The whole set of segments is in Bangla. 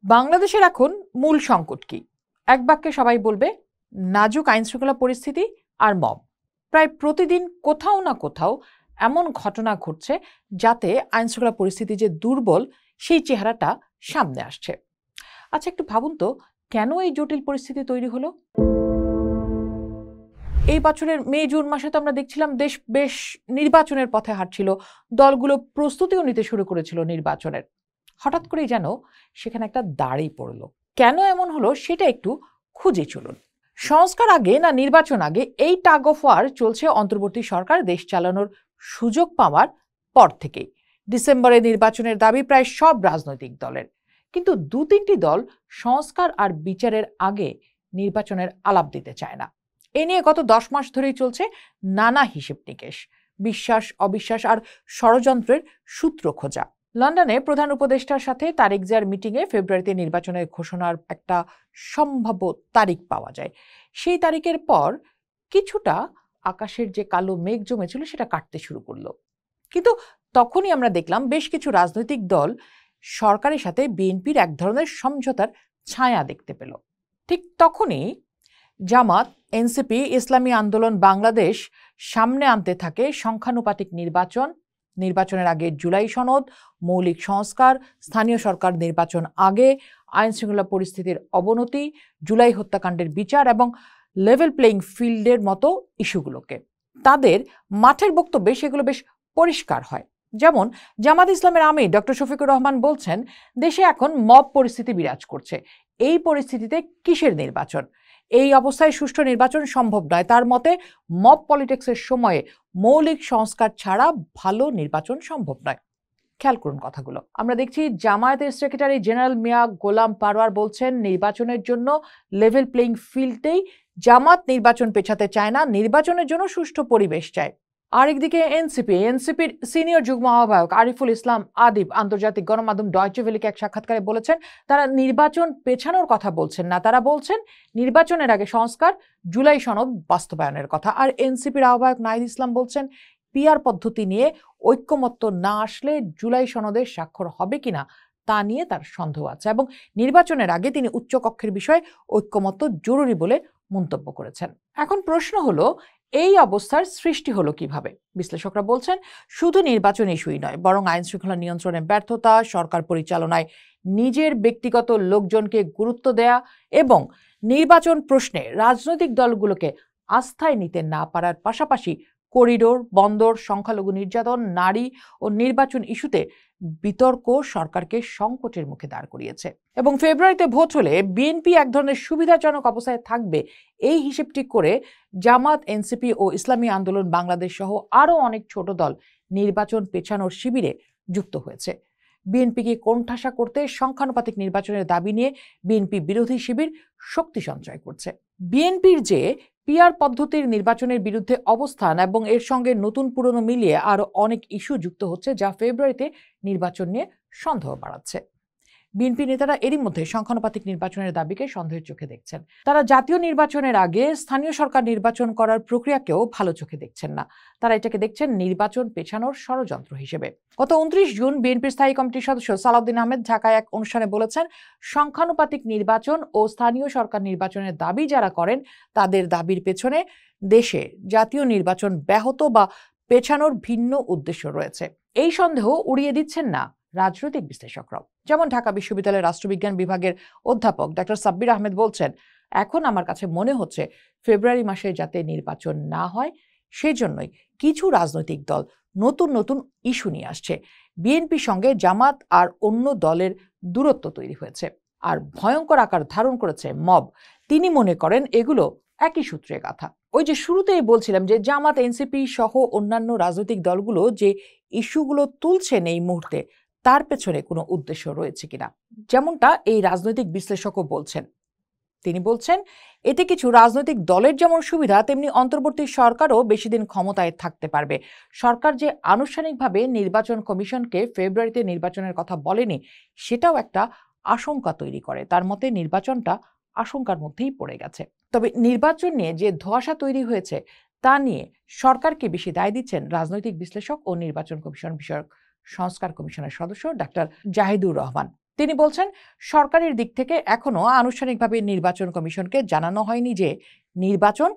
বাংলাদেশের এখন মূল সংকট কি? এক বাক্যে সবাই বলবে নাজুক আইনশৃঙ্খলা পরিস্থিতি আর মব। প্রায় প্রতিদিন কোথাও না কোথাও এমন ঘটনা ঘটছে যাতে আইনশৃঙ্খলা পরিস্থিতি যে দুর্বল সেই চেহারাটা সামনে আসছে। আচ্ছা, একটু ভাবুন তো, কেন এই জটিল পরিস্থিতি তৈরি হলো? এই বছরের মে জুন মাসে তো আমরা দেখছিলাম দেশ বেশ নির্বাচনের পথে হাঁটছিল, দলগুলো প্রস্তুতিও নিতে শুরু করেছিল নির্বাচনের। হঠাৎ করেই যেন সেখানে একটা দাড়ি পড়লো। কেন এমন হলো সেটা একটু খুঁজে চলুন। সংস্কার আগে না নির্বাচন আগে, এই টাগ অফ ওয়ার চলছে অন্তর্বর্তী সরকার দেশ চালানোর সুযোগ পাওয়ার পর থেকেই। ডিসেম্বরে নির্বাচনের দাবি প্রায় সব রাজনৈতিক দলের, কিন্তু দু তিনটি দল সংস্কার আর বিচারের আগে নির্বাচনের আলাপ দিতে চায় না। এ নিয়ে গত 10 মাস ধরেই চলছে নানা হিসেব নিকেশ, বিশ্বাস অবিশ্বাস আর ষড়যন্ত্রের সূত্র খোঁজা। লন্ডনে প্রধান উপদেষ্টার সাথে তারেক জিয়ার মিটিংয়ে ফেব্রুয়ারিতে নির্বাচনের ঘোষণার একটা সম্ভাব্য তারিখ পাওয়া যায়। সেই তারিখের পর কিছুটা আকাশের যে কালো মেঘ জমেছিল সেটা কাটতে শুরু করলো। কিন্তু তখনই আমরা দেখলাম বেশ কিছু রাজনৈতিক দল সরকারের সাথে বিএনপির এক ধরনের সমঝোতার ছায়া দেখতে পেল। ঠিক তখনই জামাত, এনসিপি, ইসলামী আন্দোলন বাংলাদেশ সামনে আনতে থাকে সংখ্যানুপাতিক নির্বাচনের আগে জুলাই সনদ, মৌলিক সংস্কার, স্থানীয় সরকার নির্বাচন আগে, আইনশৃঙ্খলা পরিস্থিতির অবনতি, জুলাই হত্যাকাণ্ডের বিচার এবং লেভেল প্লেইং ফিল্ডের মতো ইস্যুগুলোকে। তাদের মাঠের বক্তব্যে সেগুলো বেশ পরিষ্কার হয়। যেমন জামাত ইসলামের আমির ডক্টর শফিকুর রহমান বলছেন, দেশে এখন মব পরিস্থিতি বিরাজ করছে। এই পরিস্থিতিতে কিসের নির্বাচন? এই অবস্থায় সুষ্ঠু নির্বাচন সম্ভব নয়। তার মতে মব পলিটিক্সের সময়ে মৌলিক সংস্কার ছাড়া ভালো নির্বাচন সম্ভব নয়। খেয়াল করুন কথাগুলো। আমরা দেখছি জামায়াতের সেক্রেটারি জেনারেল মিয়া গোলাম পারওয়ার বলছেন, নির্বাচনের জন্য লেভেল প্লেইং ফিল্ডেই জামাত নির্বাচন পেছাতে চায় না, নির্বাচনের জন্য সুষ্ঠু পরিবেশ চায়। আরেকদিকে এনসিপির সিনিয়র যুগ্ম আহ্বায়ক আরিফুল ইসলাম আদিব আন্তর্জাতিক গণমাধ্যম ডয়চে ভেলেকে এক সাক্ষাৎকারে বলেছেন, তারা নির্বাচন পেছানোর কথা বলছেন না, তারা বলছেন নির্বাচনের আগে সংস্কার, জুলাই সনদ বাস্তবায়নের কথা। আর এনসিপির আহ্বায়ক নাহিদ ইসলাম বলছেন, পিআর পদ্ধতি নিয়ে ঐক্যমত্য না আসলে জুলাই সনদের স্বাক্ষর হবে কিনা তা নিয়ে তার সন্দেহ আছে, এবং নির্বাচনের আগে তিনি উচ্চকক্ষের বিষয়ে ঐক্যমত্য জরুরি বলে মন্তব্য করেছেন। এখন প্রশ্ন হলো, এই অবস্থার সৃষ্টি হলো কিভাবে? বিশ্লেষকরা বলছেন, শুধু নির্বাচন ইস্যুই নয়, বরং আইন শৃঙ্খলা নিয়ন্ত্রণে ব্যর্থতা, সরকার পরিচালনায় নিজের ব্যক্তিগত লোকজনকে গুরুত্ব দেয়া এবং নির্বাচন প্রশ্নে রাজনৈতিক দলগুলোকে আস্থায় নিতে না পারার পাশাপাশি করিডোর, বন্দর, সংখ্যালঘু নির্যাতন, নারী ও নির্বাচন ইস্যুতে বিতর্ক সরকারকে সংকটের মুখে দাঁড় করিয়েছে। এবং ফেব্রুয়ারিতে ভোট হলে বিএনপি এক ধরনের সুবিধাজনক অবস্থায় থাকবে, এই হিসেবটি করে জামাত, এনসিপি ও ইসলামী আন্দোলন বাংলাদেশ সহ আরও অনেক ছোট দল নির্বাচন পেছানোর শিবিরে যুক্ত হয়েছে। বিএনপিকে কোণঠাসা করতে সংখ্যানুপাতিক নির্বাচনের দাবি নিয়ে বিএনপি বিরোধী শিবির শক্তি সঞ্চয় করছে। বিএনপির যে পিআর পদ্ধতির নির্বাচনের বিরুদ্ধে অবস্থান এবং এর সঙ্গে নতুন পুরনো মিলিয়ে আরো অনেক ইস্যু যুক্ত হচ্ছে, যা ফেব্রুয়ারিতে নির্বাচন নিয়ে সন্দেহ বাড়াচ্ছে। বিএনপি নেতারা এরই মধ্যে সংখ্যানুপাতিক নির্বাচনের দাবিকে সন্দেহের চোখে দেখছেন। তারা জাতীয় নির্বাচনের আগে স্থানীয় সরকার নির্বাচন করার প্রক্রিয়াকেও ভালো চোখে দেখছেন না। তারা এটাকে দেখছেন নির্বাচন পেছানোর ষড়যন্ত্র হিসেবে। গত 29 জুন বিএনপির স্থায়ী কমিটির সদস্য সালাউদ্দিন আহমেদ ঢাকায় এক অনুষ্ঠানে বলেছেন, সংখ্যানুপাতিক নির্বাচন ও স্থানীয় সরকার নির্বাচনের দাবি যারা করেন তাদের দাবির পেছনে দেশে জাতীয় নির্বাচন ব্যাহত বা পেছানোর ভিন্ন উদ্দেশ্য রয়েছে। এই সন্দেহ উড়িয়ে দিচ্ছেন না রাজনৈতিক বিশ্লেষকরাও। যেমন ঢাকা বিশ্ববিদ্যালয়ের রাষ্ট্রবিজ্ঞান বিভাগের অধ্যাপক ডক্টর সাব্বির আহমেদ বলছেন, এখন আমার কাছে মনে হচ্ছে ফেব্রুয়ারি মাসে যাতে নির্বাচন না হয় সেজন্যই কিছু রাজনৈতিক দল নতুন নতুন ইস্যু নিয়ে আসছে। বিএনপির সঙ্গে জামাত আর অন্য দলের দূরত্ব তৈরি হয়েছে আর ভয়ঙ্কর আকার ধারণ করেছে মব। তিনি মনে করেন এগুলো একই সূত্রে গাথা। ওই যে শুরুতেই বলছিলাম যে জামাত, এনসিপি সহ অন্যান্য রাজনৈতিক দলগুলো যে ইস্যুগুলো তুলছেন এই মুহূর্তে, তার পেছনে কোনো উদ্দেশ্য রয়েছে কিনা, যেমনটা এই রাজনৈতিক বিশ্লেষকও বলছেন। তিনি বলছেন, এতে কিছু রাজনৈতিক দলের যেমন সুবিধা, তেমনি অন্তর্বর্তী সরকারও বেশি দিন ক্ষমতায় থাকতে পারবে। সরকার যে আনুষ্ঠানিকভাবে নির্বাচন কমিশনকে ফেব্রুয়ারিতে নির্বাচনের কথা বলেনি, সেটাও একটা আশঙ্কা তৈরি করে। তার মতে নির্বাচনটা আশঙ্কার মধ্যেই পড়ে গেছে। তবে নির্বাচন নিয়ে যে ধোঁয়াশা তৈরি হয়েছে তা নিয়ে সরকারকে বেশি দায় দিচ্ছেন রাজনৈতিক বিশ্লেষক ও নির্বাচন কমিশন বিষয়ক সংস্কার কমিশনের সদস্য ডাক্তার জাহিদুর রহমান। তিনি বলছেন, সরকারের দিক থেকে এখনো আনুষ্ঠানিকভাবে নির্বাচন কমিশনকে জানানো হয়নি যে নির্বাচন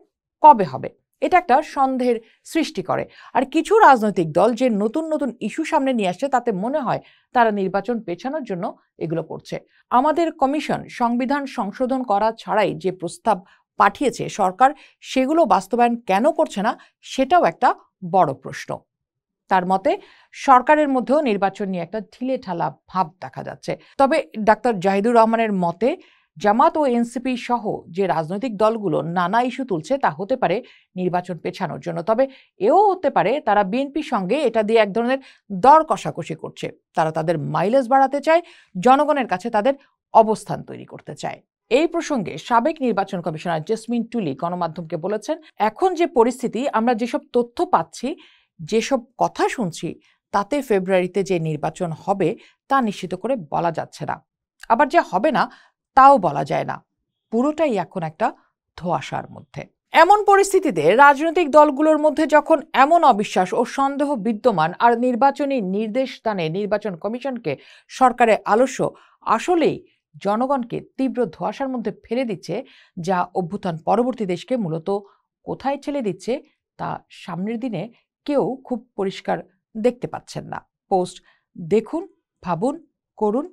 কবে হবে। এটা একটা সন্দেহের সৃষ্টি করে। আর কিছু রাজনৈতিক দল যে নতুন নতুন ইস্যু সামনে নিয়ে আসছে তাতে মনে হয় তারা নির্বাচন পেছানোর জন্য এগুলো করছে। আমাদের কমিশন সংবিধান সংশোধন করা ছাড়াই যে প্রস্তাব পাঠিয়েছে সরকার, সেগুলো বাস্তবায়ন কেন করছে না সেটাও একটা বড় প্রশ্ন। তার মতে সরকারের মধ্যেও নির্বাচন নিয়ে একটা ঢিলেঢালা ভাব দেখা যাচ্ছে। তবে ডাক্তার জাহিদুর রহমানের মতে জামাত ও এনসিপি সহ যে রাজনৈতিক দলগুলো নানা ইস্যু তুলছে তা হতে পারে নির্বাচন পেছানোর জন্য। তবে এও হতে পারে তারা বিএনপির সঙ্গে এটা দিয়ে এক ধরনের দর কষাকষি করছে। তারা তাদের মাইলেজ বাড়াতে চায়, জনগণের কাছে তাদের অবস্থান তৈরি করতে চায়। এই প্রসঙ্গে সাবেক নির্বাচন কমিশনার জেসমিন টুলি গণমাধ্যমকে বলেছেন, এখন যে পরিস্থিতি, আমরা যেসব তথ্য পাচ্ছি, যেসব কথা শুনছি, তাতে ফেব্রুয়ারিতে যে নির্বাচন হবে তা নিশ্চিত করে বলা যাচ্ছে না। আবার যে হবে না তাও বলা যায় না। পুরোটাই এখন একটা ধোঁয়াশার মধ্যে। এমন পরিস্থিতিতে রাজনৈতিক দলগুলোর মধ্যে যখন এমন অবিশ্বাস ও সন্দেহ বিদ্যমান, আর নির্বাচনী নির্দেশ দানে নির্বাচন কমিশনকে সরকারের আলস্য আসলেই জনগণকে তীব্র ধোঁয়াশার মধ্যে ফেলে দিচ্ছে, যা অভ্যুত্থান পরবর্তী দেশকে মূলত কোথায় ঠেলে দিচ্ছে তা সামনের দিনে কেউ খুব পরিষ্কার দেখতে পাচ্ছেন না। পোস্ট দেখুন, ভাবুন, করুন,